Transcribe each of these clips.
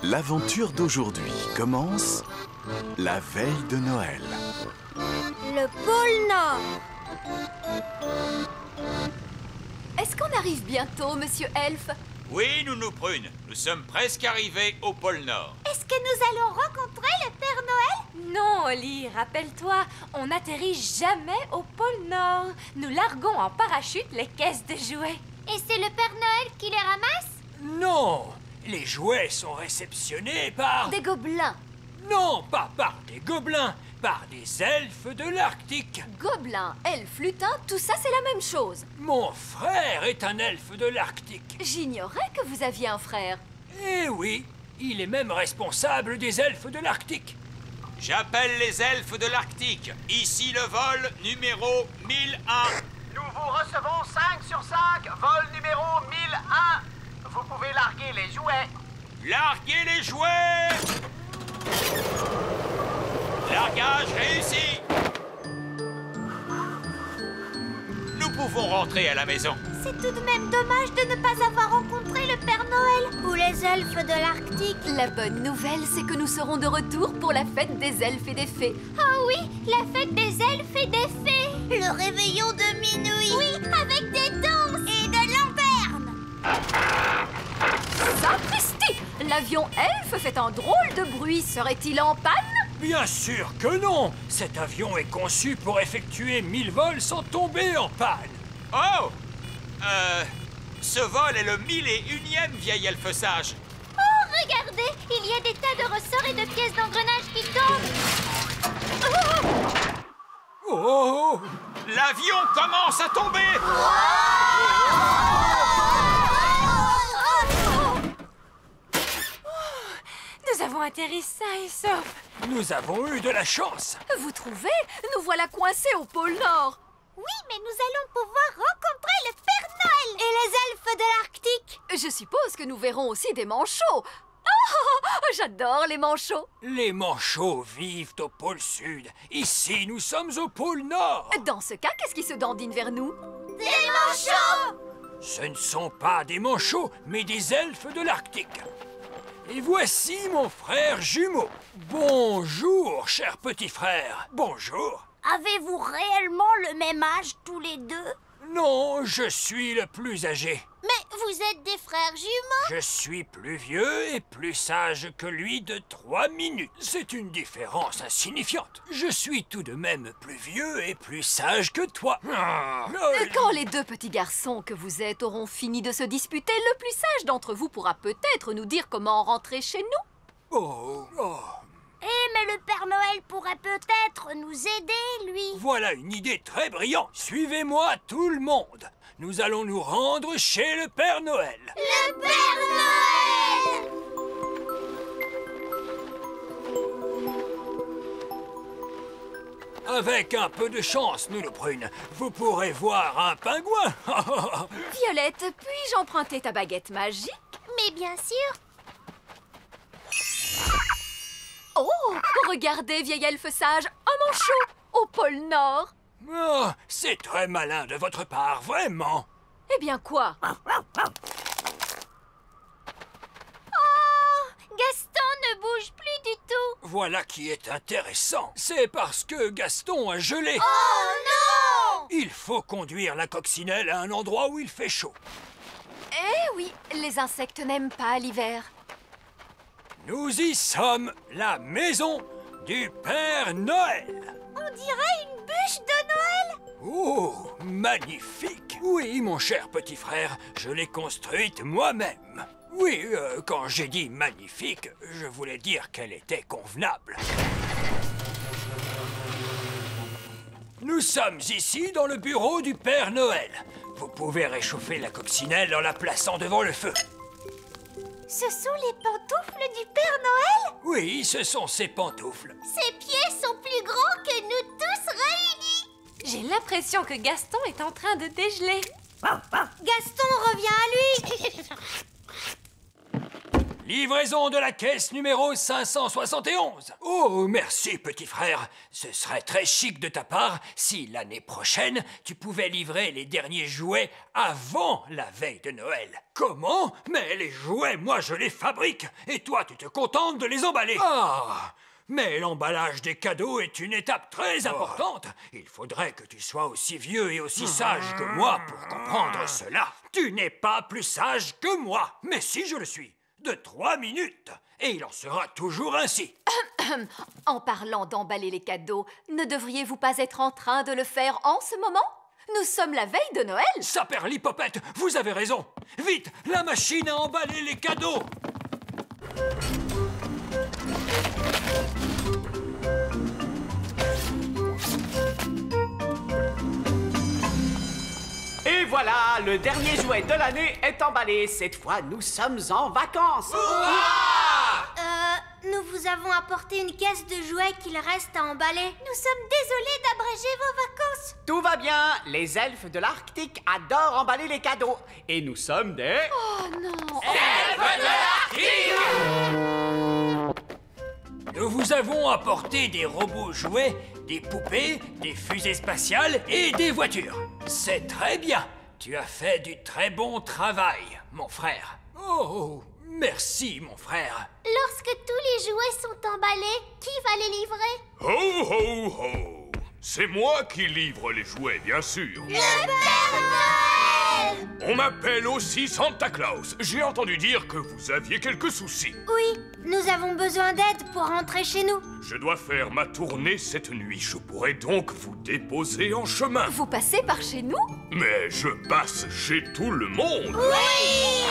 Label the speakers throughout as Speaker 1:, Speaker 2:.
Speaker 1: L'aventure d'aujourd'hui commence la veille de Noël.
Speaker 2: Le pôle Nord.
Speaker 3: Est-ce qu'on arrive bientôt, Monsieur Elf?
Speaker 4: Oui, Nounou Prune, nous sommes presque arrivés au pôle Nord.
Speaker 2: Est-ce que nous allons rencontrer le Père Noël?
Speaker 3: Non, Holly, rappelle-toi, on n'atterrit jamais au pôle Nord. Nous larguons en parachute les caisses de jouets.
Speaker 2: Et c'est le Père Noël qui les ramasse?
Speaker 5: Non! Les jouets sont réceptionnés par...
Speaker 3: Des gobelins.
Speaker 5: Non, pas par des gobelins, par des elfes de l'Arctique.
Speaker 3: Gobelins, elfes, lutins, tout ça c'est la même chose.
Speaker 5: Mon frère est un elfe de l'Arctique.
Speaker 3: J'ignorais que vous aviez un frère.
Speaker 5: Eh oui, il est même responsable des elfes de l'Arctique.
Speaker 4: J'appelle les elfes de l'Arctique. Ici le vol numéro 1001.
Speaker 6: Nous vous recevons 5 sur 5, vol numéro 1001. Vous pouvez larguer les jouets.
Speaker 4: Larguez les jouets! Largage réussi! Nous pouvons rentrer à la maison.
Speaker 2: C'est tout de même dommage de ne pas avoir rencontré le Père Noël ou les elfes de l'Arctique.
Speaker 3: La bonne nouvelle, c'est que nous serons de retour pour la fête des elfes et des fées.
Speaker 2: Oh oui, la fête des elfes et des fées. Le réveillon de minuit. Oui, avec des danses et de lanternes.
Speaker 3: Sapristi! L'avion elfe fait un drôle de bruit. Serait-il en panne?
Speaker 5: Bien sûr que non! Cet avion est conçu pour effectuer 1000 vols sans tomber en panne.
Speaker 4: Oh! Ce vol est le 1001e vieil elfe sage.
Speaker 2: Oh, regardez, il y a des tas de ressorts et de pièces d'engrenage qui tombent.
Speaker 5: Oh!
Speaker 4: L'avion commence à tomber!
Speaker 3: Nous avons atterri sains et saufs.
Speaker 5: Nous avons eu de la chance.
Speaker 3: Vous trouvez? Nous voilà coincés au pôle Nord.
Speaker 2: Oui, mais nous allons pouvoir rencontrer le Père Noël et les elfes de l'Arctique.
Speaker 3: Je suppose que nous verrons aussi des manchots. Oh, j'adore les manchots.
Speaker 5: Les manchots vivent au pôle Sud. Ici, nous sommes au pôle Nord.
Speaker 3: Dans ce cas, qu'est-ce qui se dandine vers nous?
Speaker 2: Des manchots!
Speaker 5: Ce ne sont pas des manchots, mais des elfes de l'Arctique. Et voici mon frère jumeau. Bonjour, cher petit frère. Bonjour.
Speaker 2: Avez-vous réellement le même âge tous les deux?
Speaker 5: Non, je suis le plus âgé.
Speaker 2: Mais vous êtes des frères jumeaux?
Speaker 5: Je suis plus vieux et plus sage que lui de 3 minutes. C'est une différence insignifiante. Je suis tout de même plus vieux et plus sage que toi.
Speaker 3: Quand les deux petits garçons que vous êtes auront fini de se disputer, le plus sage d'entre vous pourra peut-être nous dire comment rentrer chez nous.
Speaker 5: Oh.
Speaker 2: Mais le Père Noël pourrait peut-être nous aider, lui.
Speaker 5: Voilà une idée très brillante. Suivez-moi tout le monde. Nous allons nous rendre chez le Père Noël.
Speaker 2: Le Père Noël!
Speaker 5: Avec un peu de chance, Nounou Prune, vous pourrez voir un pingouin.
Speaker 3: Violette, puis-je emprunter ta baguette magique?
Speaker 2: Mais bien sûr.
Speaker 3: Oh, regardez, vieil elfe sage, un manchot au pôle Nord.
Speaker 5: Oh, c'est très malin de votre part, vraiment.
Speaker 3: Eh bien quoi?
Speaker 2: Oh, Gaston ne bouge plus du tout.
Speaker 5: Voilà qui est intéressant. C'est parce que Gaston a gelé.
Speaker 2: Oh non!
Speaker 5: Il faut conduire la coccinelle à un endroit où il fait chaud.
Speaker 3: Eh oui, les insectes n'aiment pas l'hiver.
Speaker 5: Nous y sommes, la maison du Père Noël.
Speaker 2: On dirait une bûche de Noël.
Speaker 5: Oh, magnifique! Oui, mon cher petit frère, je l'ai construite moi-même. Oui, quand j'ai dit magnifique, je voulais dire qu'elle était convenable. Nous sommes ici dans le bureau du Père Noël. Vous pouvez réchauffer la coccinelle en la plaçant devant le feu.
Speaker 2: Ce sont les pantoufles du Père Noël?
Speaker 5: Oui, ce sont ses pantoufles.
Speaker 2: Ses pieds sont plus grands que nous tous réunis.
Speaker 3: J'ai l'impression que Gaston est en train de dégeler.
Speaker 2: Gaston revient à lui.
Speaker 5: Livraison de la caisse numéro 571. Oh, merci, petit frère. Ce serait très chic de ta part si l'année prochaine, tu pouvais livrer les derniers jouets avant la veille de Noël. Comment? Mais les jouets, moi, je les fabrique. Et toi, tu te contentes de les emballer. Ah! Mais l'emballage des cadeaux est une étape très importante. Il faudrait que tu sois aussi vieux et aussi sage que moi pour comprendre cela. Tu n'es pas plus sage que moi. Mais si je le suis. De 3 minutes. Et il en sera toujours ainsi.
Speaker 3: En parlant d'emballer les cadeaux, ne devriez-vous pas être en train de le faire en ce moment? Nous sommes la veille de Noël.
Speaker 5: Saperlipopette, vous avez raison. Vite, la machine à emballer les cadeaux.
Speaker 6: Et voilà, le dernier jouet de l'année est emballé. Cette fois, nous sommes en vacances.
Speaker 2: Nous vous avons apporté une caisse de jouets qu'il reste à emballer. Nous sommes désolés d'abréger vos vacances.
Speaker 6: Tout va bien. Les elfes de l'Arctique adorent emballer les cadeaux. Et nous sommes des...
Speaker 3: Oh non!
Speaker 6: elfes de l'Arctique!
Speaker 5: Nous vous avons apporté des robots jouets, des poupées, des fusées spatiales et des voitures. C'est très bien. Tu as fait du très bon travail, mon frère. Oh, merci, mon frère.
Speaker 2: Lorsque tous les jouets sont emballés, qui va les livrer?
Speaker 7: Ho, ho, ho! C'est moi qui livre les jouets, bien sûr.
Speaker 2: Le Père Noël!
Speaker 7: On m'appelle aussi Santa Claus. J'ai entendu dire que vous aviez quelques soucis.
Speaker 2: Oui, nous avons besoin d'aide pour rentrer chez nous.
Speaker 7: Je dois faire ma tournée cette nuit. Je pourrais donc vous déposer en chemin.
Speaker 3: Vous passez par chez nous?
Speaker 7: Mais je passe chez tout le monde.
Speaker 2: Oui!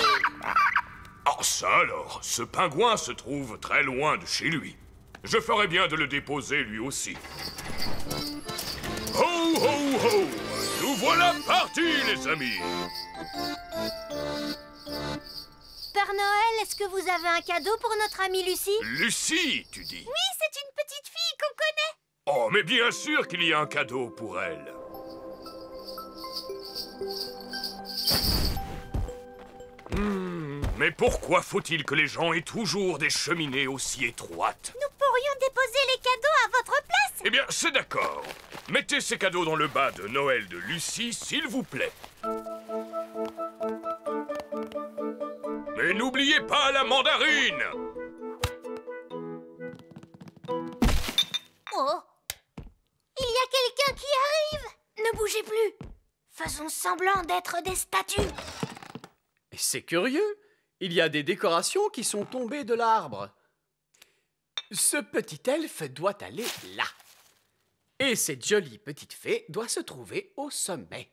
Speaker 7: Ah, ça alors, ce pingouin se trouve très loin de chez lui. Je ferais bien de le déposer lui aussi. Ho, ho, ho! Nous voilà partis, les amis!
Speaker 2: Père Noël, est-ce que vous avez un cadeau pour notre amie Lucie?
Speaker 7: Lucie, tu dis?
Speaker 2: Oui, c'est une petite fille qu'on connaît.
Speaker 7: Oh, mais bien sûr qu'il y a un cadeau pour elle. Mais pourquoi faut-il que les gens aient toujours des cheminées aussi étroites?
Speaker 2: Nous pourrions déposer les cadeaux à votre place.
Speaker 7: Eh bien, c'est d'accord. Mettez ces cadeaux dans le bas de Noël de Lucie, s'il vous plaît. Mais n'oubliez pas la mandarine!
Speaker 2: Oh! Il y a quelqu'un qui arrive! Ne bougez plus! Faisons semblant d'être des statues.
Speaker 8: C'est curieux, il y a des décorations qui sont tombées de l'arbre. Ce petit elfe doit aller là. Et cette jolie petite fée doit se trouver au sommet.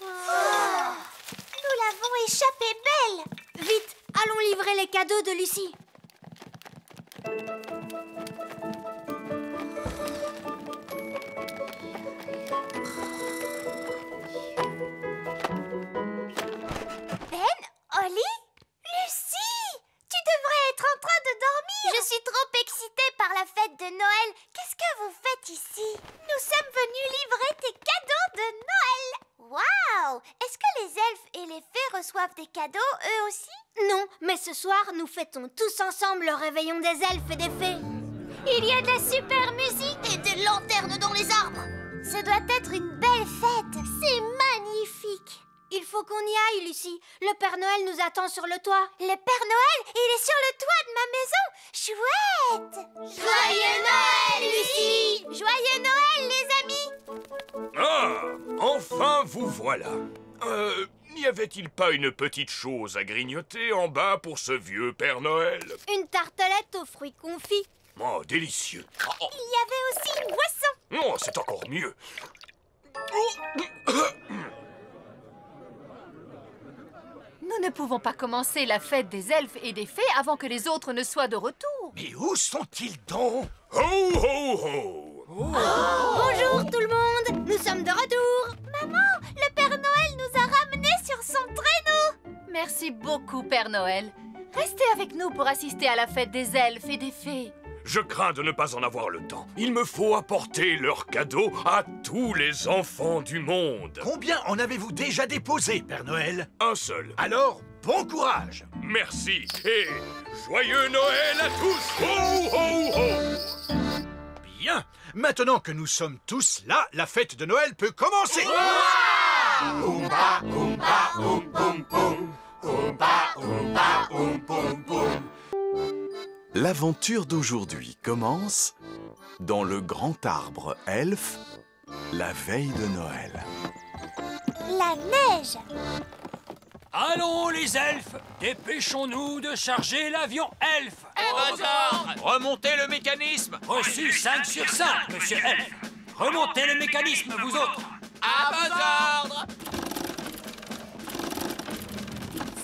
Speaker 2: Nous l'avons échappée belle! Vite, allons livrer les cadeaux de Lucie. Ben, Holly? Lucie! Tu devrais être en train de dormir! Je suis trop excitée par la fête de Noël. Qu'est-ce que vous faites ici? Nous sommes venus livrer tes cadeaux de Noël! Waouh! Est-ce que les elfes et les fées reçoivent des cadeaux, eux aussi? Non, mais ce soir, nous fêtons tous ensemble le réveillon des elfes et des fées. Il y a de la super musique et des lanternes dans les arbres. Ce doit être une belle fête. C'est magnifique. Il faut qu'on y aille, Lucie. Le Père Noël nous attend sur le toit. Le Père Noël, il est sur le toit de ma maison. Chouette! Joyeux Noël, Lucie! Joyeux Noël, les amis!
Speaker 7: Ah, enfin vous voilà. N'y avait-il pas une petite chose à grignoter en bas pour ce vieux Père Noël?
Speaker 2: Une tartelette aux fruits confits.
Speaker 7: Oh, délicieux. Oh,
Speaker 2: Il y avait aussi une boisson.
Speaker 7: non, c'est encore mieux.
Speaker 3: Nous ne pouvons pas commencer la fête des elfes et des fées avant que les autres ne soient de retour.
Speaker 7: Mais où sont-ils donc? Ho, ho, ho!
Speaker 2: Bonjour tout le monde, nous sommes de retour. Maman, le Père Noël nous a ramenés sur son traîneau.
Speaker 3: Merci beaucoup, Père Noël. Restez avec nous pour assister à la fête des elfes et des fées.
Speaker 7: Je crains de ne pas en avoir le temps. Il me faut apporter leurs cadeaux à tous les enfants du monde.
Speaker 9: Combien en avez-vous déjà déposé, Père Noël?
Speaker 7: Un seul.
Speaker 9: Alors, bon courage.
Speaker 7: Merci et joyeux Noël à tous. Ho, ho, ho.
Speaker 9: Bien, maintenant que nous sommes tous là, la fête de Noël peut commencer.
Speaker 1: Oompa, oompa, oom, boum, boum. Oompa, oompa, oom, boum, boum. L'aventure d'aujourd'hui commence dans le grand arbre elfe, la veille de Noël.
Speaker 2: La neige.
Speaker 5: Allons, les elfes, dépêchons-nous de charger l'avion elfe.
Speaker 4: Remontez le mécanisme.
Speaker 5: Reçu 5 sur 5, monsieur elfe. Remontez le mécanisme, vous autres.
Speaker 4: À vos ordres.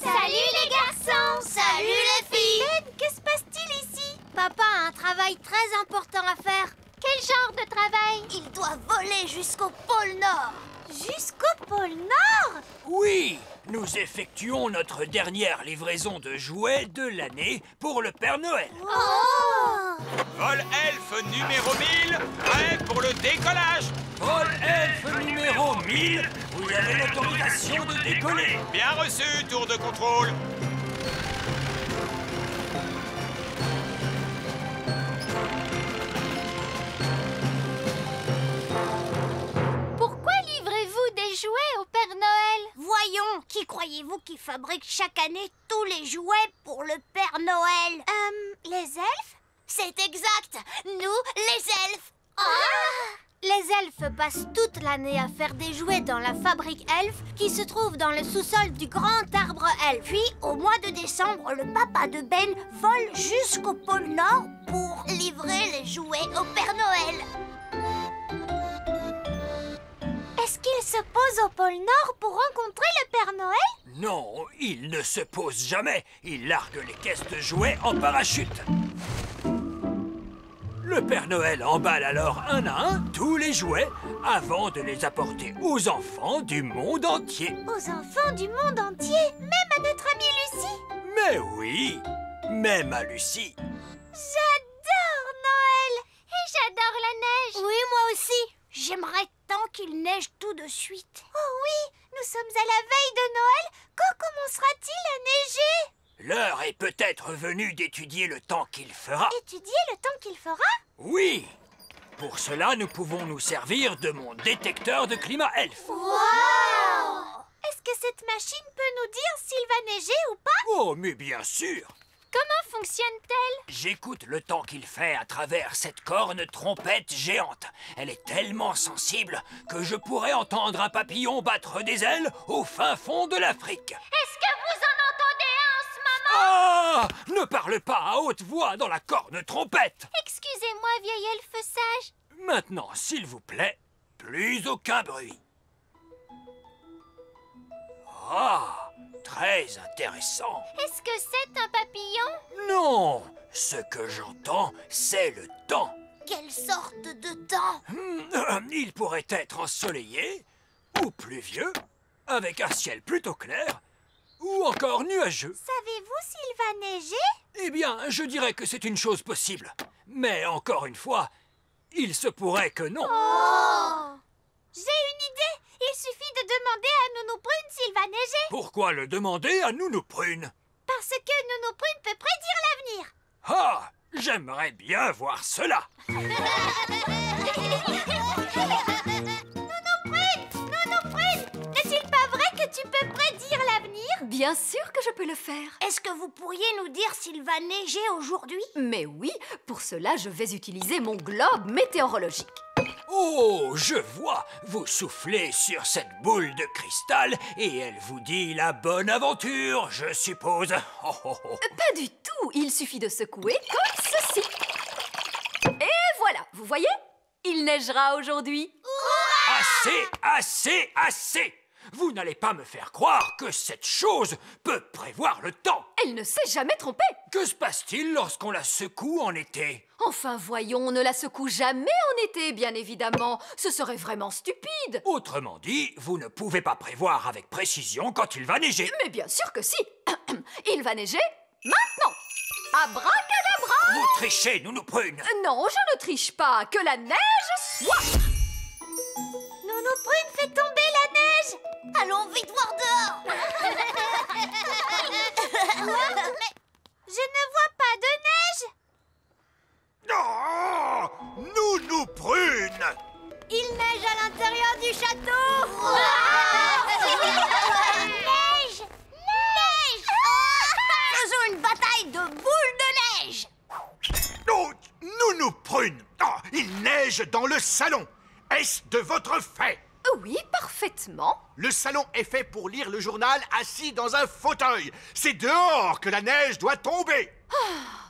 Speaker 2: Salut les garçons. Salut les filles. Ben, que se passe-t-il ici? Papa a un travail très important à faire. Quel genre de travail? Il doit voler jusqu'au pôle Nord. Jusqu'au pôle Nord?
Speaker 5: Oui, nous effectuons notre dernière livraison de jouets de l'année pour le Père Noël.
Speaker 2: Oh!
Speaker 4: Vol elfe numéro 1000, prêt pour le décollage.
Speaker 5: Vol elfe numéro 1000, vous avez l'autorisation de décoller.
Speaker 4: Bien reçu, tour de contrôle.
Speaker 2: Pourquoi livrez-vous des jouets au Père Noël? Voyons, qui croyez-vous qui fabrique chaque année tous les jouets pour le Père Noël? Les elfes? C'est exact, nous, les elfes. Les elfes passent toute l'année à faire des jouets dans la fabrique elfe qui se trouve dans le sous-sol du grand arbre elfe. Puis, au mois de décembre, le papa de Ben vole jusqu'au pôle Nord pour livrer les jouets au Père Noël. Est-ce qu'il se pose au pôle Nord pour rencontrer le Père Noël?
Speaker 5: Non, il ne se pose jamais. Il largue les caisses de jouets en parachute. Le Père Noël emballe alors un à un tous les jouets avant de les apporter aux enfants du monde entier.
Speaker 2: Aux enfants du monde entier, même à notre amie Lucie?
Speaker 5: Mais oui, même à Lucie.
Speaker 2: J'adore Noël! Et j'adore la neige! Oui, moi aussi! J'aimerais tant qu'il neige tout de suite. Oh oui! Nous sommes à la veille de Noël! Quand commencera-t-il à neiger?
Speaker 5: L'heure est peut-être venue d'étudier le temps qu'il fera.
Speaker 2: Étudier le temps qu'il fera?
Speaker 5: Oui! Pour cela, nous pouvons nous servir de mon détecteur de climat elfe.
Speaker 2: Wow! Est-ce que cette machine peut nous dire s'il va neiger ou pas?
Speaker 5: Oh, mais bien sûr!
Speaker 2: Comment fonctionne-t-elle?
Speaker 5: J'écoute le temps qu'il fait à travers cette corne trompette géante. Elle est tellement sensible que je pourrais entendre un papillon battre des ailes au fin fond de l'Afrique.
Speaker 2: Est-ce que vous en entendez un en ce moment?
Speaker 5: Ah! Ne parle pas à haute voix dans la corne trompette.
Speaker 2: Excusez-moi, vieil elfe sage.
Speaker 5: Maintenant, s'il vous plaît, plus aucun bruit. Ah! Très intéressant.
Speaker 2: Est-ce que c'est un papillon?
Speaker 5: Non! Ce que j'entends, c'est le temps.
Speaker 2: Quelle sorte de temps?
Speaker 5: Il pourrait être ensoleillé, ou pluvieux, avec un ciel plutôt clair, ou encore nuageux.
Speaker 2: Savez-vous s'il va neiger?
Speaker 5: Eh bien, je dirais que c'est une chose possible. Mais encore une fois, il se pourrait que non.
Speaker 2: Oh! J'ai une idée! Il suffit de demander à Nounou Prune s'il va neiger.
Speaker 5: Pourquoi le demander à Nounou Prune?
Speaker 2: Parce que Nounou Prune peut prédire l'avenir.
Speaker 5: Ah! J'aimerais bien voir cela.
Speaker 2: Nounou Prune, n'est-il pas vrai que tu peux prédire l'avenir?
Speaker 3: Bien sûr que je peux le faire.
Speaker 2: Est-ce que vous pourriez nous dire s'il va neiger aujourd'hui?
Speaker 3: Mais oui, pour cela, je vais utiliser mon globe météorologique.
Speaker 5: Oh, je vois. Vous soufflez sur cette boule de cristal et elle vous dit la bonne aventure, je suppose. Oh, oh, oh.
Speaker 3: Pas du tout. Il suffit de secouer comme ceci. Et voilà, vous voyez? Il neigera aujourd'hui.
Speaker 5: Assez, assez, assez! Vous n'allez pas me faire croire que cette chose peut prévoir le temps.
Speaker 3: Elle ne s'est jamais trompée.
Speaker 5: Que se passe-t-il lorsqu'on la secoue en été?
Speaker 3: Enfin, voyons, on ne la secoue jamais en été, bien évidemment. Ce serait vraiment stupide.
Speaker 5: Autrement dit, vous ne pouvez pas prévoir avec précision quand il va neiger.
Speaker 3: Mais bien sûr que si. Il va neiger maintenant. Abracadabra!
Speaker 5: Vous trichez, Nounou Prune.
Speaker 3: Non, je ne triche pas. Que la neige soit...
Speaker 2: Nounou Prune fait tomber la neige. Allons vite voir dehors. Mais je ne vois pas de neige.
Speaker 9: Oh, Nounou Prune!
Speaker 2: Il neige à l'intérieur du château. Neige! Neige! Faisons une bataille de boules de neige.
Speaker 9: Oh, Nounou Prune! Oh, il neige dans le salon. Est-ce de votre fait?
Speaker 3: Oui, parfaitement.
Speaker 9: Le salon est fait pour lire le journal assis dans un fauteuil. C'est dehors que la neige doit tomber.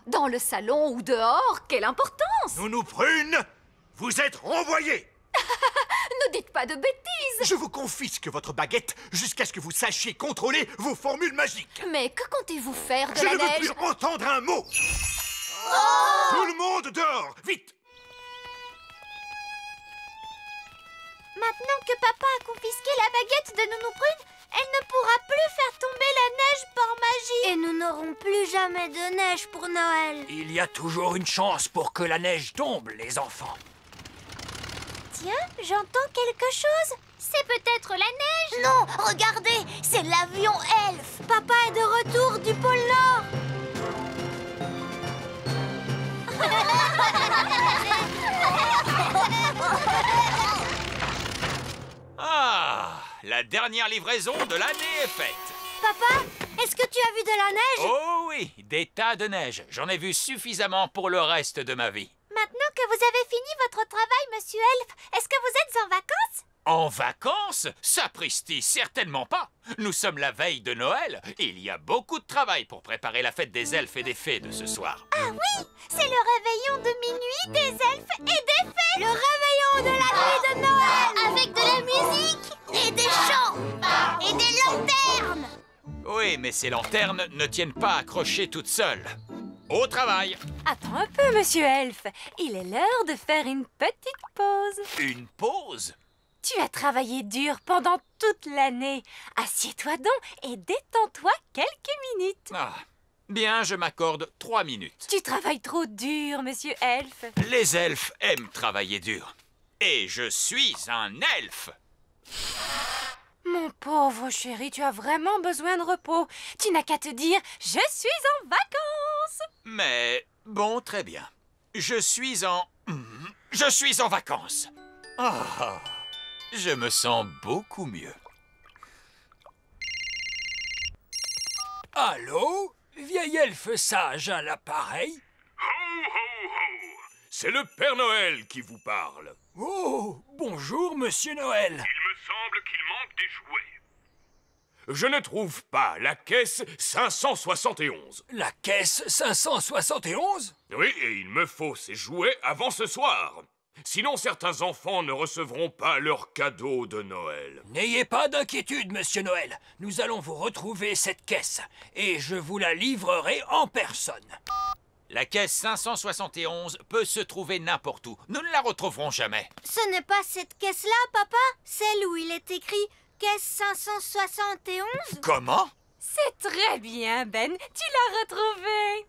Speaker 3: Dans le salon ou dehors, quelle importance!
Speaker 9: Nounou Prune, vous êtes renvoyée.
Speaker 3: Ne dites pas de bêtises.
Speaker 9: Je vous confisque votre baguette jusqu'à ce que vous sachiez contrôler vos formules magiques.
Speaker 3: Mais que comptez-vous faire de
Speaker 9: Je
Speaker 3: la
Speaker 9: ne veux
Speaker 3: neige?
Speaker 9: plus entendre un mot. Tout le monde dehors, vite.
Speaker 2: Maintenant que papa a confisqué la baguette de Nounou Prune, elle ne pourra plus faire tomber la neige par magie. Et nous n'aurons plus jamais de neige pour Noël.
Speaker 5: Il y a toujours une chance pour que la neige tombe, les enfants.
Speaker 2: Tiens, j'entends quelque chose. C'est peut-être la neige. Non, regardez, c'est l'avion Elf. Papa est de retour du pôle Nord.
Speaker 4: Ah, la dernière livraison de l'année est faite.
Speaker 2: Papa, est-ce que tu as vu de la neige?
Speaker 4: Oh oui, des tas de neige. J'en ai vu suffisamment pour le reste de ma vie.
Speaker 2: Maintenant que vous avez fini votre travail, Monsieur Elf, est-ce que vous êtes en vacances?
Speaker 4: En vacances? Sapristi, certainement pas. Nous sommes la veille de Noël et il y a beaucoup de travail pour préparer la fête des elfes et des fées de ce soir.
Speaker 2: Ah oui, c'est le réveillon de minuit des elfes et des fées. Le réveillon de la nuit de Noël. Avec de la musique et des chants et des lanternes.
Speaker 4: Oui, mais ces lanternes ne tiennent pas accrochées toutes seules. Au travail!
Speaker 10: Attends un peu, Monsieur Elf. Il est l'heure de faire une petite pause.
Speaker 4: Une pause?
Speaker 10: Tu as travaillé dur pendant toute l'année. Assieds-toi donc et détends-toi quelques minutes.
Speaker 4: Ah, bien, je m'accorde 3 minutes.
Speaker 10: Tu travailles trop dur, Monsieur Elf.
Speaker 4: Les elfes aiment travailler dur. Et je suis un elfe!
Speaker 10: Mon pauvre chéri, tu as vraiment besoin de repos. Tu n'as qu'à te dire « Je suis en vacances ».
Speaker 4: Mais, bon, très bien. Je suis en vacances. Ah, je me sens beaucoup mieux.
Speaker 5: Allô? Vieil elfe sage à l'appareil?
Speaker 7: Ho, ho, ho! C'est le Père Noël qui vous parle.
Speaker 5: Oh, bonjour, Monsieur Noël.
Speaker 7: Il me semble qu'il manque des jouets. Je ne trouve pas la caisse 571.
Speaker 5: La caisse 571?
Speaker 7: Oui, et il me faut ces jouets avant ce soir. Sinon, certains enfants ne recevront pas leur cadeau de Noël.
Speaker 5: N'ayez pas d'inquiétude, Monsieur Noël. Nous allons vous retrouver cette caisse et je vous la livrerai en personne.
Speaker 4: La caisse 571 peut se trouver n'importe où. Nous ne la retrouverons jamais.
Speaker 2: Ce n'est pas cette caisse-là, papa? Celle où il est écrit caisse 571?
Speaker 4: Comment?
Speaker 10: C'est très bien, Ben. Tu l'as retrouvé.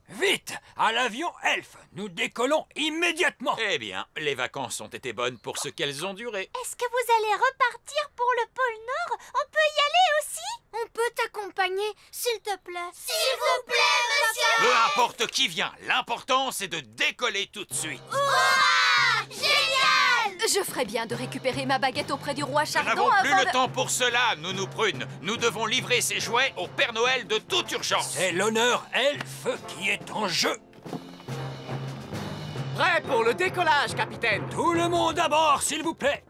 Speaker 5: Vite, à l'avion Elf. Nous décollons immédiatement.
Speaker 4: Eh bien, les vacances ont été bonnes pour ce qu'elles ont duré.
Speaker 2: Est-ce que vous allez repartir pour le pôle Nord? On peut y aller aussi? On peut t'accompagner, s'il te plaît. S'il vous plaît, monsieur!
Speaker 4: Peu importe qui vient, l'important c'est de décoller tout de suite.
Speaker 2: Hurrah! Génial!
Speaker 3: Je ferais bien de récupérer ma baguette auprès du roi
Speaker 4: Nous
Speaker 3: Chardon
Speaker 4: n'avons plus
Speaker 3: avant
Speaker 4: le
Speaker 3: de...
Speaker 4: temps pour cela, Nounou Prune. Nous devons livrer ces jouets au Père Noël de toute urgence.
Speaker 5: C'est l'honneur Elfe qui est en jeu.
Speaker 8: Prêt pour le décollage, capitaine.
Speaker 5: Tout le monde à bord, s'il vous plaît.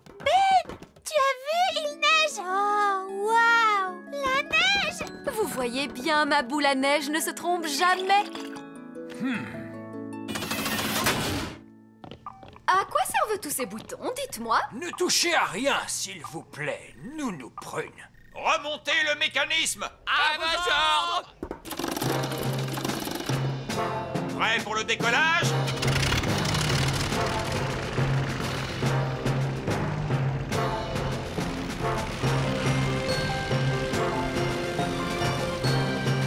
Speaker 2: Tu as vu? Il neige! Oh, waouh! La neige!
Speaker 3: Vous voyez bien, ma boule à neige ne se trompe jamais. À quoi servent tous ces boutons, dites-moi?
Speaker 5: Ne touchez à rien, s'il vous plaît, Nounou Prune.
Speaker 4: Remontez le mécanisme. À vos ordres. Prêt pour le décollage?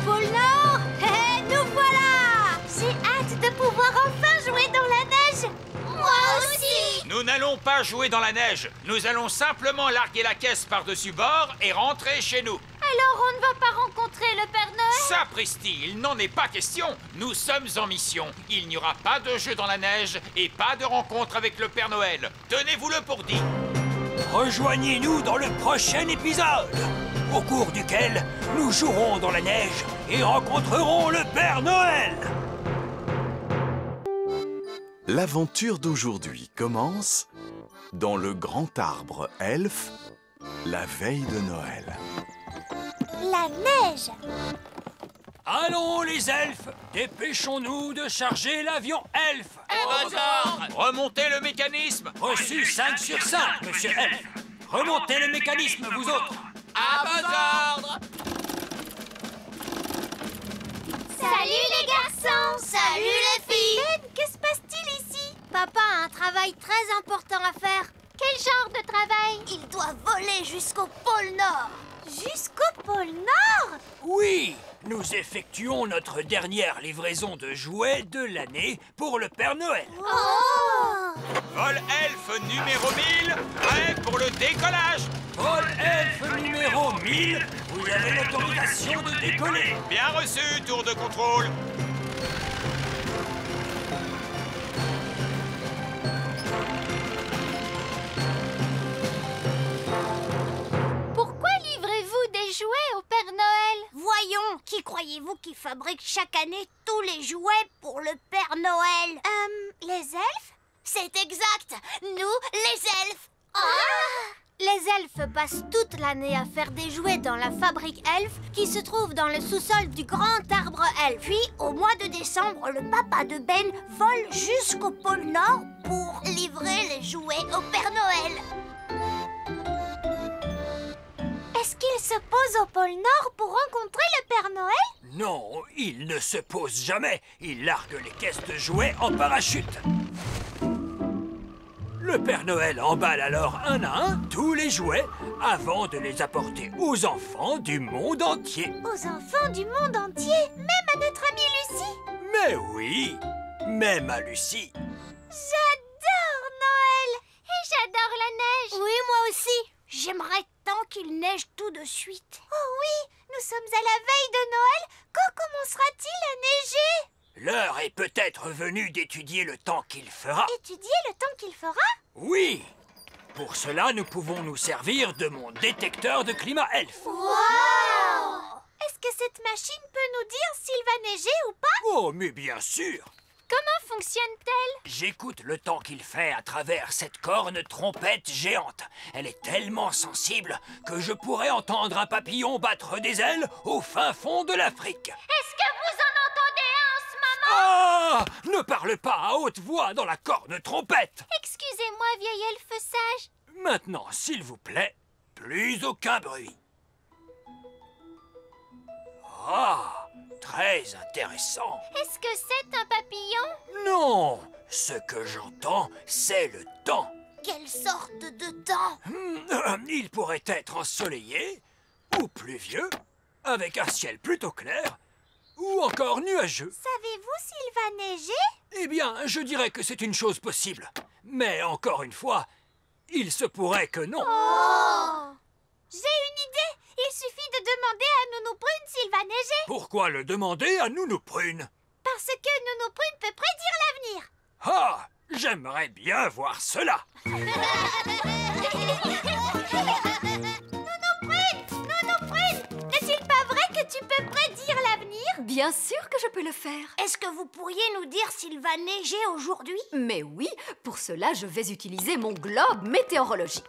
Speaker 2: Pôle Nord! Hé, nous voilà! J'ai hâte de pouvoir enfin jouer dans la neige! Moi aussi!
Speaker 4: Nous n'allons pas jouer dans la neige. Nous allons simplement larguer la caisse par-dessus bord et rentrer chez nous.
Speaker 2: Alors on ne va pas rencontrer le Père Noël?
Speaker 4: Sapristi, il n'en est pas question. Nous sommes en mission. Il n'y aura pas de jeu dans la neige et pas de rencontre avec le Père Noël. Tenez-vous-le pour dit.
Speaker 5: Rejoignez-nous dans le prochain épisode, au cours duquel nous jouerons dans la neige et rencontrerons le Père Noël.
Speaker 1: L'aventure d'aujourd'hui commence dans le grand arbre elfe, la veille de Noël.
Speaker 2: La neige!
Speaker 5: Allons les elfes, dépêchons-nous de charger l'avion elfe.
Speaker 4: Remontez le mécanisme.
Speaker 5: Reçu 5 sur 5, monsieur elfe. Remontez le mécanisme, vous autres.
Speaker 4: À vos ordres.
Speaker 2: Salut les garçons! Salut les filles! Ben, que se passe-t-il ici? Papa a un travail très important à faire. Quel genre de travail? Il doit voler jusqu'au pôle Nord. Jusqu'au pôle Nord?
Speaker 5: Oui, nous effectuons notre dernière livraison de jouets de l'année pour le Père Noël.
Speaker 2: Oh!
Speaker 4: Vol elfe numéro 1000, prêt pour le décollage.
Speaker 5: Vol elfe numéro 1000, vous avez l'autorisation de décoller.
Speaker 4: Bien reçu, tour de contrôle.
Speaker 2: Pourquoi livrez-vous des jouets au Père Noël? Voyons, qui croyez-vous qui fabrique chaque année tous les jouets pour le Père Noël? Les elfes? C'est exact, nous, les elfes. Les elfes passent toute l'année à faire des jouets dans la fabrique elfe qui se trouve dans le sous-sol du grand arbre elfe. Puis, au mois de décembre, le papa de Ben vole jusqu'au pôle Nord pour livrer les jouets au Père Noël. Est-ce qu'il se pose au pôle Nord pour rencontrer le Père Noël?
Speaker 5: Non, il ne se pose jamais. Il largue les caisses de jouets en parachute. Le Père Noël emballe alors un à un tous les jouets avant de les apporter aux enfants du monde entier.
Speaker 2: Aux enfants du monde entier? Même à notre amie Lucie?
Speaker 5: Mais oui, même à Lucie.
Speaker 2: J'adore Noël! Et j'adore la neige! Oui, moi aussi! J'aimerais tant qu'il neige tout de suite. Oh oui! Nous sommes à la veille de Noël! Quand commencera-t-il à neiger?
Speaker 5: L'heure est peut-être venue d'étudier le temps qu'il fera.
Speaker 2: Étudier le temps qu'il fera?
Speaker 5: Oui! Pour cela, nous pouvons nous servir de mon détecteur de climat elfe.
Speaker 2: Wow! Est-ce que cette machine peut nous dire s'il va neiger ou pas?
Speaker 5: Oh, mais bien sûr!
Speaker 2: Comment fonctionne-t-elle?
Speaker 5: J'écoute le temps qu'il fait à travers cette corne trompette géante. Elle est tellement sensible que je pourrais entendre un papillon battre des ailes au fin fond de l'Afrique.
Speaker 2: Est-ce que vous en entendez un en ce moment?
Speaker 5: Ah! Ne parle pas à haute voix dans la corne trompette.
Speaker 2: Excusez-moi, vieil elfe sage.
Speaker 5: Maintenant, s'il vous plaît, plus aucun bruit. Ah! Très intéressant.
Speaker 2: Est-ce que c'est un papillon?
Speaker 5: Non! Ce que j'entends, c'est le temps.
Speaker 2: Quelle sorte de temps?
Speaker 5: Il pourrait être ensoleillé, ou pluvieux, avec un ciel plutôt clair, ou encore nuageux.
Speaker 2: Savez-vous s'il va neiger?
Speaker 5: Eh bien, je dirais que c'est une chose possible. Mais encore une fois, il se pourrait que non.
Speaker 2: Oh! J'ai une idée! Il suffit de demander à Nounou Prune s'il va neiger.
Speaker 5: Pourquoi le demander à Nounou Prune?
Speaker 2: Parce que Nounou Prune peut prédire l'avenir.
Speaker 5: Ah! J'aimerais bien voir cela.
Speaker 2: Nounou Prune! N'est-il pas vrai que tu peux prédire l'avenir?
Speaker 3: Bien sûr que je peux le faire.
Speaker 2: Est-ce que vous pourriez nous dire s'il va neiger aujourd'hui?
Speaker 3: Mais oui, pour cela, je vais utiliser mon globe météorologique.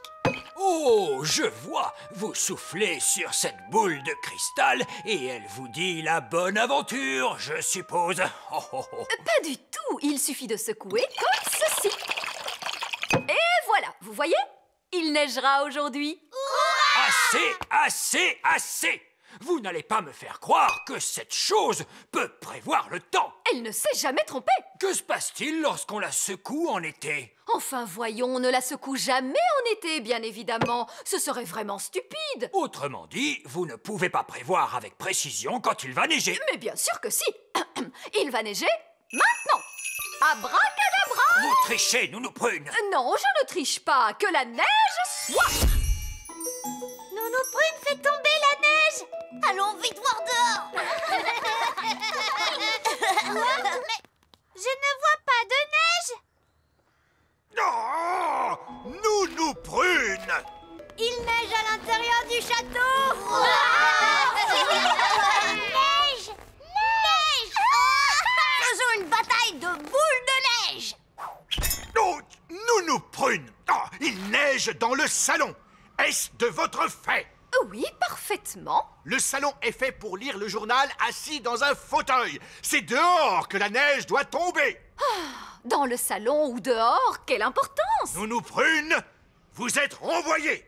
Speaker 5: Oh, je vois. Vous soufflez sur cette boule de cristal et elle vous dit la bonne aventure, je suppose. Oh, oh, oh.
Speaker 3: Pas du tout. Il suffit de secouer comme ceci. Et voilà, vous voyez? Il neigera aujourd'hui.
Speaker 5: Assez, assez, assez! Vous n'allez pas me faire croire que cette chose peut prévoir le temps.
Speaker 3: Elle ne s'est jamais trompée.
Speaker 5: Que se passe-t-il lorsqu'on la secoue en été?
Speaker 3: Enfin, voyons, on ne la secoue jamais en été, bien évidemment. Ce serait vraiment stupide.
Speaker 5: Autrement dit, vous ne pouvez pas prévoir avec précision quand il va neiger.
Speaker 3: Mais bien sûr que si. Il va neiger maintenant. Abracadabra!
Speaker 5: Vous trichez, Nounou Prune.
Speaker 3: Non, je ne triche pas. Que la neige soit.
Speaker 2: Nounou Prune fait tomber la neige. Allons vite voir dehors.
Speaker 9: neige dans le salon. Est-ce de votre fait?
Speaker 3: Oui, parfaitement.
Speaker 9: Le salon est fait pour lire le journal assis dans un fauteuil. C'est dehors que la neige doit tomber.
Speaker 3: Dans le salon ou dehors, quelle importance!
Speaker 9: Nounou Prune, vous êtes renvoyée.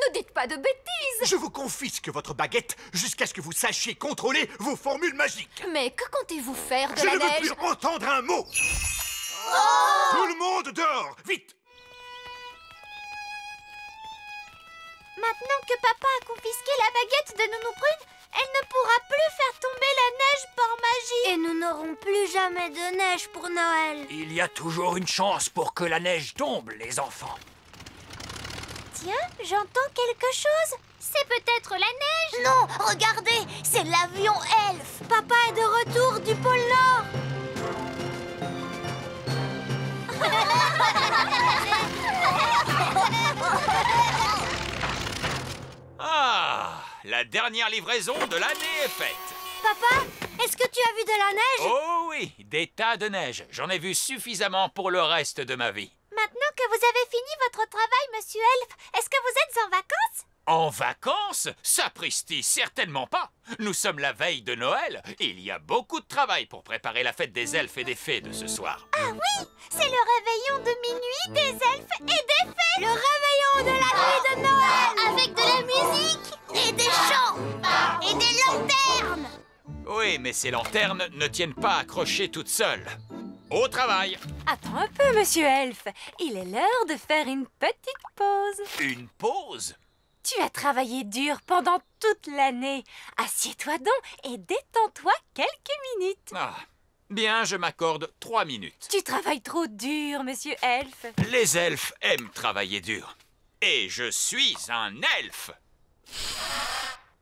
Speaker 3: Ne dites pas de bêtises!
Speaker 9: Je vous confisque votre baguette jusqu'à ce que vous sachiez contrôler vos formules magiques.
Speaker 3: Mais que comptez-vous faire de
Speaker 9: Je
Speaker 3: la
Speaker 9: ne veux
Speaker 3: neige?
Speaker 9: plus entendre un mot. Tout le monde dehors, vite.
Speaker 2: Maintenant que papa a confisqué la baguette de Nounou Prune, elle ne pourra plus faire tomber la neige par magie. Et nous n'aurons plus jamais de neige pour Noël.
Speaker 5: Il y a toujours une chance pour que la neige tombe, les enfants.
Speaker 2: Tiens, j'entends quelque chose. C'est peut-être la neige? Non, regardez, c'est l'avion Elf. Papa est de retour du pôle Nord.
Speaker 4: Ah, la dernière livraison de l'année est faite.
Speaker 2: Papa, est-ce que tu as vu de la neige?
Speaker 4: Oh oui, des tas de neige. J'en ai vu suffisamment pour le reste de ma vie.
Speaker 2: Maintenant que vous avez fini votre travail, Monsieur Elf, est-ce que vous êtes en vacances?
Speaker 4: En vacances? Sapristi, certainement pas. Nous sommes la veille de Noël et il y a beaucoup de travail pour préparer la fête des elfes et des fées de ce soir.
Speaker 2: Ah oui, c'est le réveillon de minuit des elfes et des fées. Le réveillon de la nuit de Noël. Avec de la musique et des chants et des lanternes.
Speaker 4: Oui, mais ces lanternes ne tiennent pas accrochées toutes seules. Au travail!
Speaker 10: Attends un peu, Monsieur Elf. Il est l'heure de faire une petite pause.
Speaker 4: Une pause?
Speaker 10: Tu as travaillé dur pendant toute l'année. Assieds-toi donc et détends-toi quelques minutes.
Speaker 4: Ah, bien, je m'accorde 3 minutes.
Speaker 10: Tu travailles trop dur, Monsieur Elf.
Speaker 4: Les elfes aiment travailler dur. Et je suis un elfe!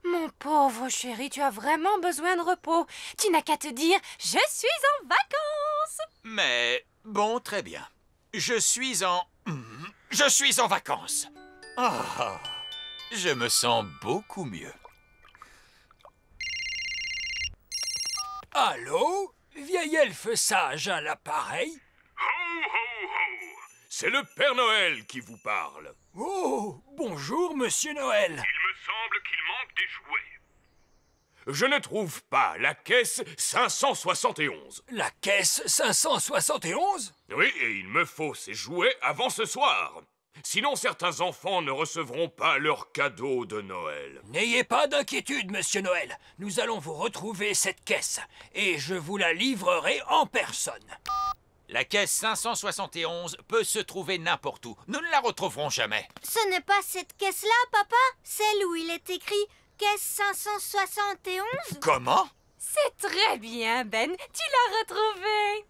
Speaker 10: Mon pauvre chéri, tu as vraiment besoin de repos. Tu n'as qu'à te dire « Je suis en vacances ».
Speaker 4: Mais, bon, très bien. Je suis en vacances. Ah, je me sens beaucoup mieux.
Speaker 5: Allô? Vieil elfe sage à l'appareil?
Speaker 7: Ho, ho, ho! C'est le Père Noël qui vous parle.
Speaker 5: Oh, bonjour, Monsieur Noël.
Speaker 7: Il me semble qu'il manque des jouets. Je ne trouve pas la caisse 571.
Speaker 5: La caisse 571?
Speaker 7: Oui, et il me faut ces jouets avant ce soir. Sinon, certains enfants ne recevront pas leurs cadeaux de Noël.
Speaker 5: N'ayez pas d'inquiétude, Monsieur Noël. Nous allons vous retrouver cette caisse et je vous la livrerai en personne.
Speaker 4: La caisse 571 peut se trouver n'importe où. Nous ne la retrouverons jamais.
Speaker 2: Ce n'est pas cette caisse-là, papa? Celle où il est écrit caisse 571?
Speaker 4: Comment?
Speaker 10: C'est très bien, Ben. Tu l'as retrouvé.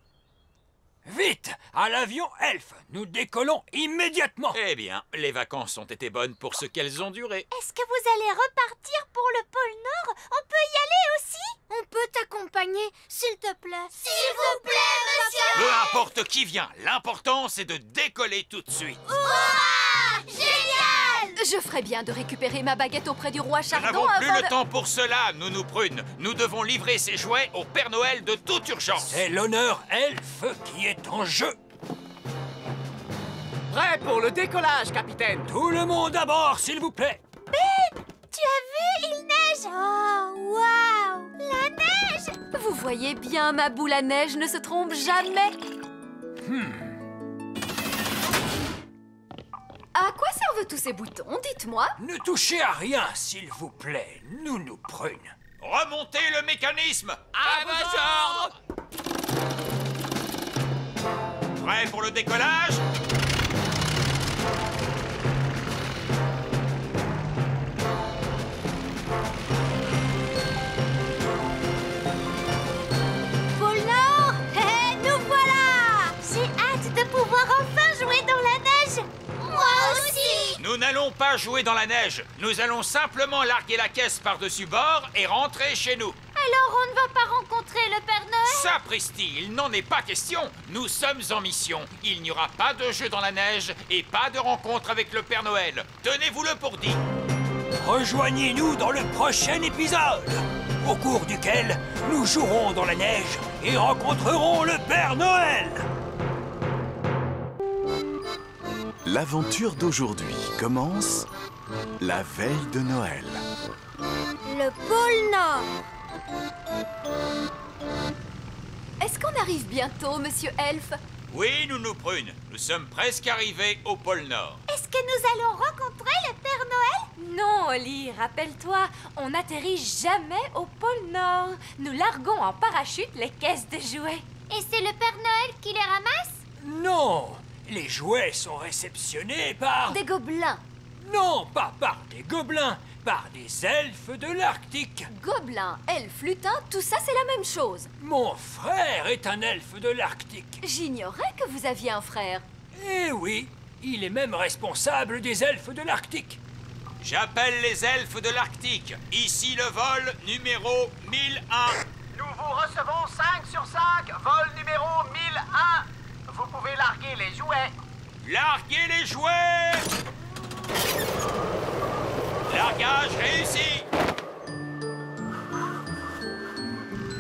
Speaker 5: Vite, à l'avion Elf. Nous décollons immédiatement.
Speaker 4: Eh bien, les vacances ont été bonnes pour ce qu'elles ont duré.
Speaker 2: Est-ce que vous allez repartir pour le pôle Nord? On peut y aller aussi? On peut t'accompagner, s'il te plaît. S'il vous plaît, monsieur!
Speaker 4: Peu importe qui vient, l'important c'est de décoller tout de suite.
Speaker 2: Hurrah! Génial!
Speaker 3: Je ferais bien de récupérer ma baguette auprès du roi
Speaker 4: Nous
Speaker 3: Chardon
Speaker 4: n'avons plus
Speaker 3: avant
Speaker 4: le temps pour cela, Nounou Prune. Nous devons livrer ces jouets au Père Noël de toute urgence.
Speaker 5: C'est l'honneur Elf qui est en jeu.
Speaker 8: Prêt pour le décollage, capitaine.
Speaker 5: Tout le monde à bord, s'il vous plaît.
Speaker 2: Ben, tu as vu? Il neige! Oh, waouh! La neige!
Speaker 3: Vous voyez bien, ma boule à neige ne se trompe jamais. À quoi servent tous ces boutons, dites-moi?
Speaker 5: Ne touchez à rien, s'il vous plaît, Nounou Prune.
Speaker 4: Remontez le mécanisme! À vos ordres! Prêt pour le décollage?
Speaker 2: Pôle Nord! Hé, nous voilà! J'ai hâte de pouvoir enfin jouer dans la neige! Moi aussi!
Speaker 4: Nous n'allons pas jouer dans la neige. Nous allons simplement larguer la caisse par-dessus bord et rentrer chez nous.
Speaker 2: Alors on ne va pas rencontrer le Père Noël?
Speaker 4: Sapristi, il n'en est pas question. Nous sommes en mission. Il n'y aura pas de jeu dans la neige et pas de rencontre avec le Père Noël. Tenez-vous-le pour dit.
Speaker 5: Rejoignez-nous dans le prochain épisode, au cours duquel nous jouerons dans la neige et rencontrerons le Père Noël.
Speaker 1: L'aventure d'aujourd'hui commence la veille de Noël.
Speaker 2: Le pôle Nord.
Speaker 3: Est-ce qu'on arrive bientôt, Monsieur Elf?
Speaker 4: Oui, Nounou Prune, nous sommes presque arrivés au pôle Nord.
Speaker 2: Est-ce que nous allons rencontrer le Père Noël?
Speaker 10: Non, Oli, rappelle-toi, on n'atterrit jamais au pôle Nord. Nous larguons en parachute les caisses de jouets.
Speaker 2: Et c'est le Père Noël qui les ramasse?
Speaker 5: Non, les jouets sont réceptionnés par...
Speaker 3: Des gobelins.
Speaker 5: Non, pas par des gobelins, par des elfes de l'Arctique.
Speaker 3: Gobelins, elfes, lutins, tout ça c'est la même chose.
Speaker 5: Mon frère est un elfe de l'Arctique.
Speaker 3: J'ignorais que vous aviez un frère.
Speaker 5: Eh oui, il est même responsable des elfes de l'Arctique.
Speaker 4: J'appelle les elfes de l'Arctique. Ici le vol numéro 1001.
Speaker 6: Nous vous recevons 5 sur 5, vol numéro 1001. Vous pouvez larguer les jouets.
Speaker 4: Larguez les jouets! Largage réussi!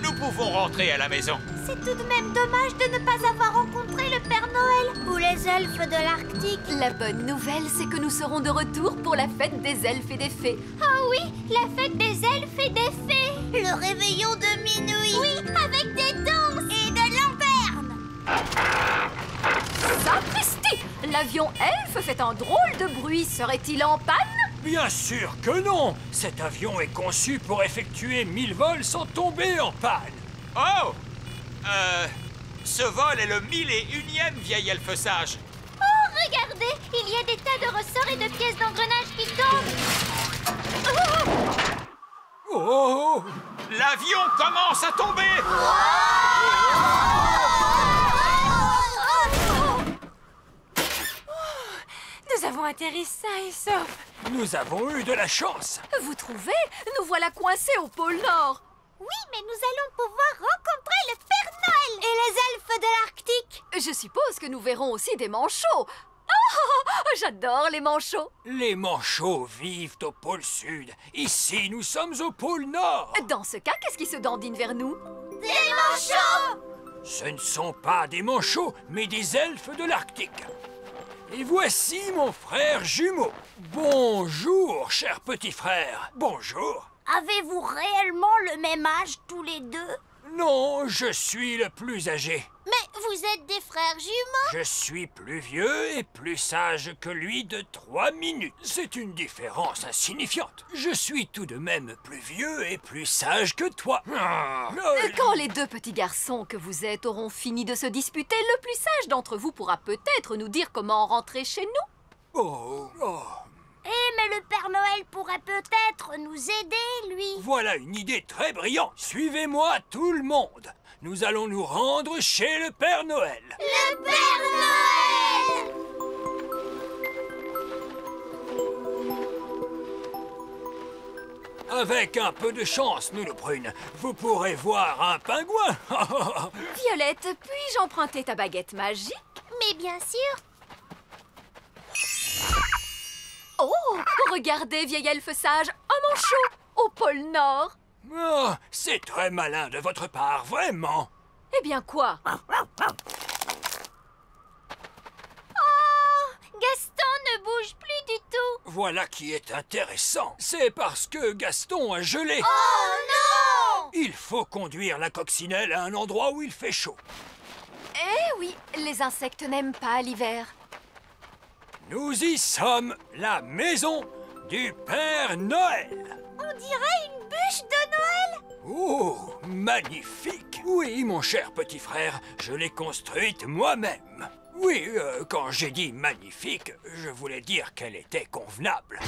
Speaker 4: Nous pouvons rentrer à la maison.
Speaker 2: C'est tout de même dommage de ne pas avoir rencontré le Père Noël ou les elfes de l'Arctique.
Speaker 3: La bonne nouvelle, c'est que nous serons de retour pour la fête des elfes et des fées.
Speaker 2: Oh oui, la fête des elfes et des fées. Le réveillon de minuit. Oui, avec des danses et de lanternes.
Speaker 3: Sapristi! L'avion elfe fait un drôle de bruit. Serait-il en panne?
Speaker 5: Bien sûr que non. Cet avion est conçu pour effectuer 1000 vols sans tomber en panne.
Speaker 4: Oh! Ce vol est le 1001e vieil elfe sage.
Speaker 2: Oh, regardez, il y a des tas de ressorts et de pièces d'engrenage qui tombent.
Speaker 5: Oh!
Speaker 4: L'avion commence à tomber!
Speaker 10: Nous avons atterri sains et saufs.
Speaker 5: Nous avons eu de la chance.
Speaker 3: Vous trouvez? Nous voilà coincés au pôle Nord.
Speaker 2: Oui, mais nous allons pouvoir rencontrer le Père Noël et les elfes de l'Arctique.
Speaker 3: Je suppose que nous verrons aussi des manchots. Oh, j'adore les manchots.
Speaker 5: Les manchots vivent au pôle Sud. Ici, nous sommes au pôle Nord.
Speaker 3: Dans ce cas, qu'est-ce qui se dandine vers nous?
Speaker 2: Des manchots!
Speaker 5: Ce ne sont pas des manchots, mais des elfes de l'Arctique. Et voici mon frère jumeau. Bonjour, cher petit frère. Bonjour.
Speaker 2: Avez-vous réellement le même âge tous les deux?
Speaker 5: Non, je suis le plus âgé.
Speaker 2: Mais vous êtes des frères jumeaux?
Speaker 5: Je suis plus vieux et plus sage que lui de 3 minutes. C'est une différence insignifiante. Je suis tout de même plus vieux et plus sage que toi.
Speaker 3: Quand les deux petits garçons que vous êtes auront fini de se disputer, le plus sage d'entre vous pourra peut-être nous dire comment rentrer chez nous.
Speaker 5: Oh.
Speaker 2: Mais le Père Noël pourrait peut-être nous aider, lui.
Speaker 5: Voilà une idée très brillante. Suivez-moi tout le monde. Nous allons nous rendre chez le Père Noël.
Speaker 2: Le Père Noël!
Speaker 5: Avec un peu de chance, Nounou Prune, vous pourrez voir un pingouin.
Speaker 3: Violette, puis-je emprunter ta baguette magique?
Speaker 2: Mais bien sûr.
Speaker 3: Oh, regardez, vieil elfe sage, un manchot au pôle Nord.
Speaker 5: Oh, c'est très malin de votre part, vraiment.
Speaker 3: Eh bien quoi?
Speaker 2: Oh, Gaston ne bouge plus du tout.
Speaker 5: Voilà qui est intéressant. C'est parce que Gaston a gelé.
Speaker 2: Oh non!
Speaker 5: Il faut conduire la coccinelle à un endroit où il fait chaud.
Speaker 3: Eh oui, les insectes n'aiment pas l'hiver.
Speaker 5: Nous y sommes, la maison du Père Noël.
Speaker 2: On dirait une bûche de Noël.
Speaker 5: Oh, magnifique. Oui, mon cher petit frère, je l'ai construite moi-même. Oui, quand j'ai dit magnifique, je voulais dire qu'elle était convenable.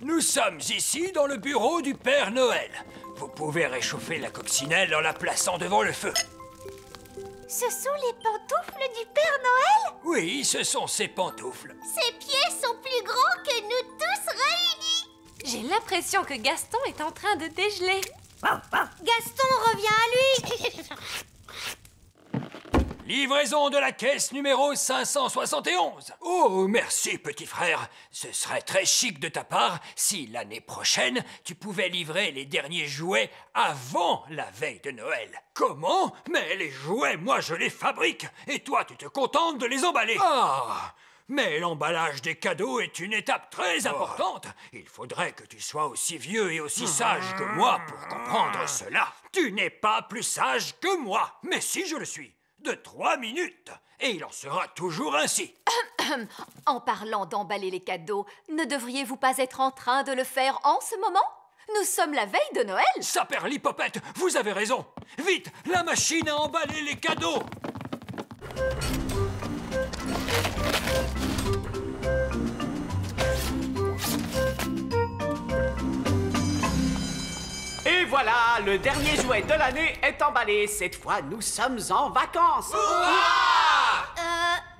Speaker 5: Nous sommes ici dans le bureau du Père Noël. Vous pouvez réchauffer la coccinelle en la plaçant devant le feu.
Speaker 2: Ce sont les pantoufles du Père Noël?
Speaker 5: Oui, ce sont ses pantoufles.
Speaker 2: Ses pieds sont plus grands que nous tous réunis.
Speaker 10: J'ai l'impression que Gaston est en train de dégeler.
Speaker 2: Gaston revient à lui.
Speaker 5: Livraison de la caisse numéro 571. Oh, merci, petit frère. Ce serait très chic de ta part si l'année prochaine, tu pouvais livrer les derniers jouets avant la veille de Noël. Comment? Mais les jouets, moi, je les fabrique. Et toi, tu te contentes de les emballer. Ah! Mais l'emballage des cadeaux est une étape très importante. Il faudrait que tu sois aussi vieux et aussi sage que moi pour comprendre cela. Tu n'es pas plus sage que moi, mais si je le suis, de 3 minutes. Et il en sera toujours ainsi.
Speaker 3: En parlant d'emballer les cadeaux, ne devriez-vous pas être en train de le faire en ce moment? Nous sommes la veille de Noël.
Speaker 5: Saperlipopette, vous avez raison. Vite, la machine à emballer les cadeaux.
Speaker 8: Et voilà, le dernier jouet de l'année est emballé. Cette fois, nous sommes en vacances.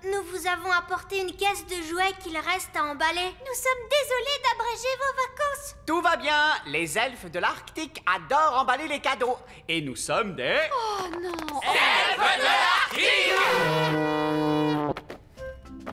Speaker 2: Nous vous avons apporté une caisse de jouets qu'il reste à emballer. Nous sommes désolés d'abréger vos vacances.
Speaker 8: Tout va bien. Les elfes de l'Arctique adorent emballer les cadeaux. Et nous sommes des...
Speaker 3: Oh non!
Speaker 5: Elfes de l'Arctique!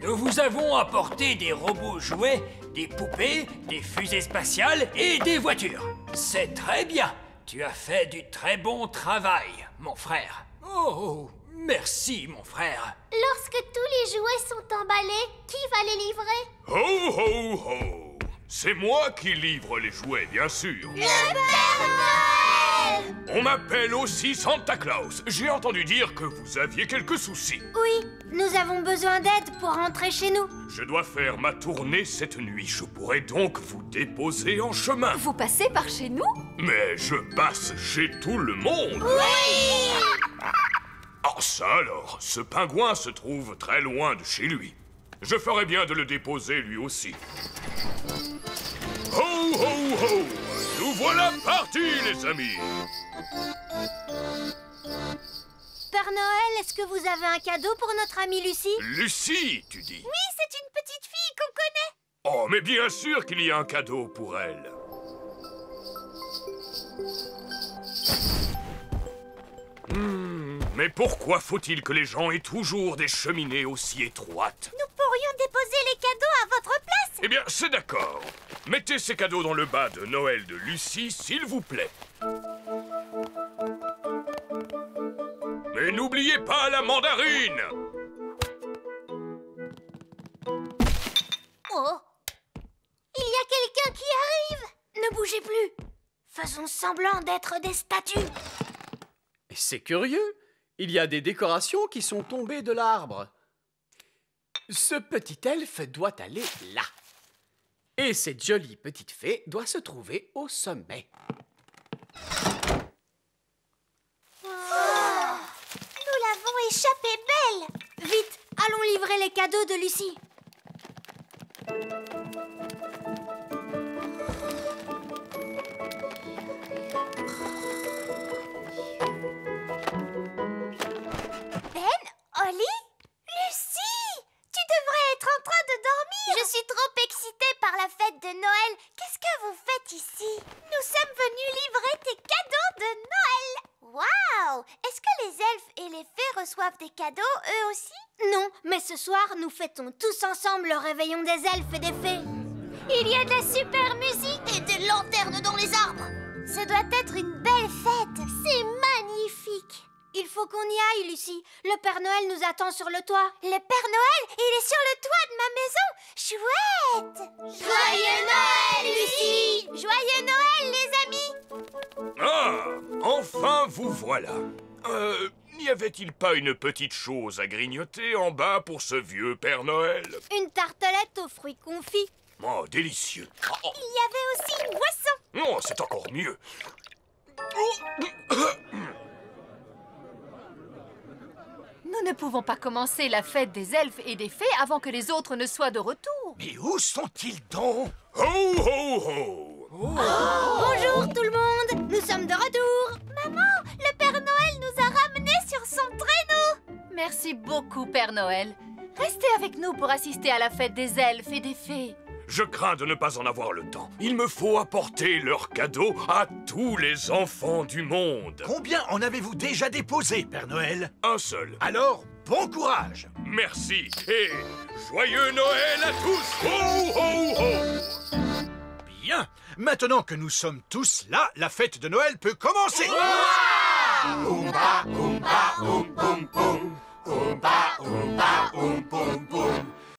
Speaker 5: Nous vous avons apporté des robots jouets, des poupées, des fusées spatiales et des voitures. C'est très bien. Tu as fait du très bon travail, mon frère. Oh, merci, mon frère.
Speaker 2: Lorsque tous les jouets sont emballés, qui va les livrer?
Speaker 7: Ho, ho, ho! C'est moi qui livre les jouets, bien sûr.
Speaker 2: Le Père Noël!
Speaker 7: On m'appelle aussi Santa Claus. J'ai entendu dire que vous aviez quelques soucis.
Speaker 2: Oui, nous avons besoin d'aide pour rentrer chez nous.
Speaker 7: Je dois faire ma tournée cette nuit. Je pourrais donc vous déposer en chemin.
Speaker 3: Vous passez par chez nous?
Speaker 7: Mais je passe chez tout le monde.
Speaker 2: Oui!
Speaker 7: Ah ça alors, ce pingouin se trouve très loin de chez lui. Je ferais bien de le déposer lui aussi. Ho, ho, ho! Nous voilà partis, les amis!
Speaker 2: Père Noël, est-ce que vous avez un cadeau pour notre amie Lucie?
Speaker 7: Lucie, tu dis?
Speaker 2: Oui, c'est une petite fille qu'on connaît.
Speaker 7: Oh, mais bien sûr qu'il y a un cadeau pour elle. Mais pourquoi faut-il que les gens aient toujours des cheminées aussi étroites?
Speaker 2: Nous pourrions déposer les cadeaux à votre place.
Speaker 7: Eh bien, c'est d'accord. Mettez ces cadeaux dans le bas de Noël de Lucie, s'il vous plaît. Mais n'oubliez pas la mandarine!
Speaker 2: Oh! Il y a quelqu'un qui arrive! Ne bougez plus! Faisons semblant d'être des statues.
Speaker 8: C'est curieux. Il y a des décorations qui sont tombées de l'arbre. Ce petit elfe doit aller là. Et cette jolie petite fée doit se trouver au sommet.
Speaker 2: Nous l'avons échappée belle! Vite, allons livrer les cadeaux de Lucie. Ben, Holly, Lucie, tu devrais être en train de dormir. Je suis trop excitée par la fête de Noël. Qu'est-ce que vous faites ici? Nous sommes venus livrer tes cadeaux de Noël. Waouh! Est-ce que les elfes et les fées reçoivent des cadeaux, eux aussi? Non, mais ce soir, nous fêtons tous ensemble le réveillon des elfes et des fées. Il y a de la super musique et des lanternes dans les arbres. Ce doit être une belle fête. C'est magnifique. Il faut qu'on y aille, Lucie. Le Père Noël nous attend sur le toit. Le Père Noël, il est sur le toit de ma maison. Chouette! Joyeux Noël, Lucie! Joyeux Noël, les amis!
Speaker 7: Ah, enfin vous voilà. N'y avait-il pas une petite chose à grignoter en bas pour ce vieux Père Noël?
Speaker 2: Une tartelette aux fruits confits.
Speaker 7: Oh, délicieux. Oh,
Speaker 2: Il y avait aussi une boisson.
Speaker 7: non, c'est encore mieux.
Speaker 3: Nous ne pouvons pas commencer la fête des elfes et des fées avant que les autres ne soient de retour.
Speaker 9: Mais où sont-ils donc?
Speaker 7: Ho, ho, ho!
Speaker 2: Bonjour tout le monde, nous sommes de retour. Maman, le Père Noël nous a ramenés sur son traîneau.
Speaker 3: Merci beaucoup, Père Noël. Restez avec nous pour assister à la fête des elfes et des fées.
Speaker 7: Je crains de ne pas en avoir le temps. Il me faut apporter leurs cadeaux à tous les enfants du monde.
Speaker 9: Combien en avez-vous déjà déposé, Père Noël?
Speaker 7: Un seul.
Speaker 9: Alors, bon courage.
Speaker 7: Merci et joyeux Noël à tous. Ho, ho, ho.
Speaker 9: Bien. Maintenant que nous sommes tous là, la fête de Noël peut commencer.
Speaker 6: Oompa, oompa, oom, oom, oom. Oompa,